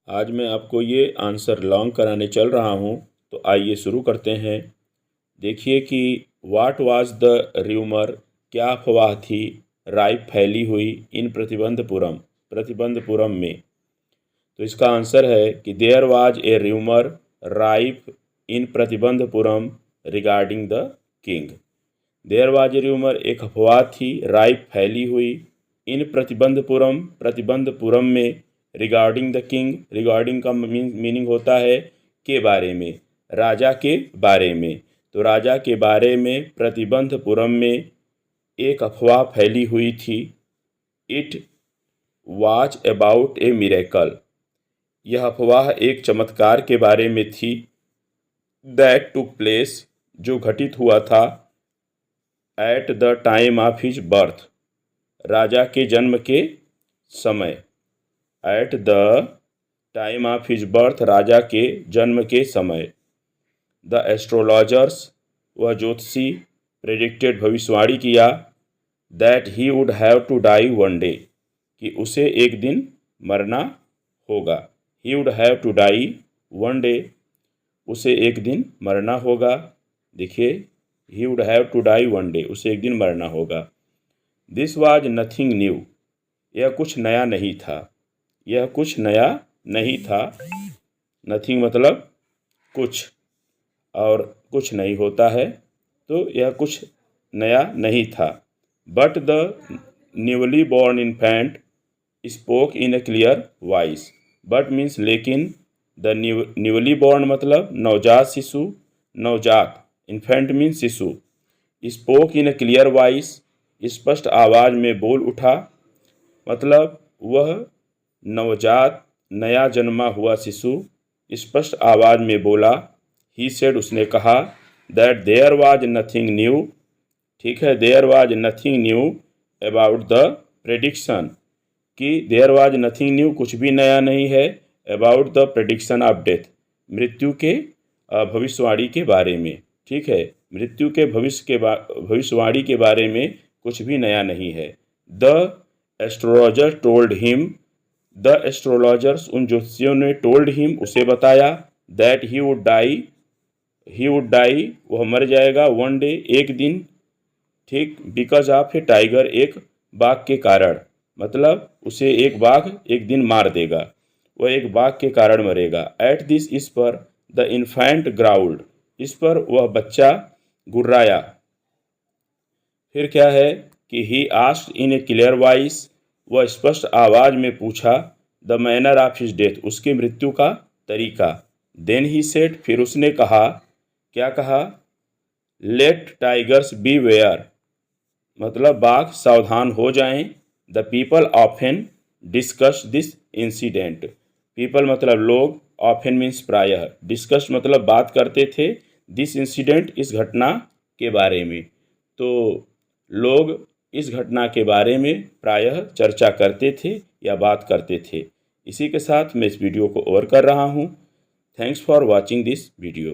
आज मैं आपको ये आंसर लॉन्ग कराने चल रहा हूँ, तो आइए शुरू करते हैं। देखिए कि व्हाट वाज द र्यूमर, क्या अफवाह थी राइफ फैली हुई इन प्रतिबंधपुरम में। तो इसका आंसर है कि there was a rumour rife in Pratibandhapuram regarding the king. There was a rumour एक अफवाह थी राइफ फैली हुई इन प्रतिबंधपुरम में रिगार्डिंग द किंग। रिगार्डिंग का मीनिंग होता है के बारे में, राजा के बारे में। तो राजा के बारे में प्रतिबंधपुरम में एक अफवाह फैली हुई थी। It was about A miracle, यह अफवाह एक चमत्कार के बारे में थी। दैट टुक प्लेस, जो घटित हुआ था। At the time of his birth, राजा के जन्म के समय। At the time of his birth, राजा के जन्म के समय। द एस्ट्रोलॉजर्स, वह ज्योतिषी, प्रेडिक्टेड, भविष्यवाणी किया। That he would have to die one day, कि उसे एक दिन मरना होगा। He would have to die one day, उसे एक दिन मरना होगा। देखिए, he would have to die one day, उसे एक दिन मरना होगा। दिस वाज नथिंग न्यू, यह कुछ नया नहीं था। यह कुछ नया नहीं था। नथिंग मतलब कुछ, और कुछ नहीं होता है, तो यह कुछ नया नहीं था। But the newly born infant spoke in A clear voice. But means लेकिन, द न्यूली बॉर्न मतलब नवजात शिशु, नवजात, इन्फेंट मीन्स शिशु। Spoke in A clear voice, स्पष्ट आवाज़ में बोल उठा, मतलब वह नवजात नया जन्मा हुआ शिशु स्पष्ट आवाज़ में बोला। ही सेड, उसने कहा। That there was nothing new, ठीक है, there was nothing new about the prediction, कि देयर वाज नथिंग न्यू, कुछ भी नया नहीं है। About the prediction of death, मृत्यु के भविष्यवाणी के बारे में, ठीक है, मृत्यु के भविष्यवाणी के बारे में कुछ भी नया नहीं है। The astrologer told him, the astrologers, उन ज्योतिषियों ने, टोल्ड हिम, उसे बताया। दैट ही वुड डाई, वह मर जाएगा। वन डे, एक दिन, ठीक, बिकॉज ऑफ ए टाइगर, एक बाघ के कारण, मतलब उसे एक बाघ एक दिन मार देगा, वह एक बाघ के कारण मरेगा। एट दिस, इस पर, द इन्फेंट ग्राउल्ड, इस पर वह बच्चा गुर्राया। फिर क्या है कि he asked in A clear voice, वह स्पष्ट आवाज़ में पूछा। The manner of his death, उसकी मृत्यु का तरीका। देन ही सेड, फिर उसने कहा, क्या कहा? लेट टाइगर्स बी वेयर, मतलब बाघ सावधान हो जाएं। The people often discuss this incident, people मतलब लोग, ऑफन मीन्स प्रायः, डिस्कस मतलब बात करते थे, दिस इंसिडेंट, इस घटना के बारे में। तो लोग इस घटना के बारे में प्रायः चर्चा करते थे या बात करते थे। इसी के साथ मैं इस वीडियो को ओवर कर रहा हूँ। Thanks for watching this video.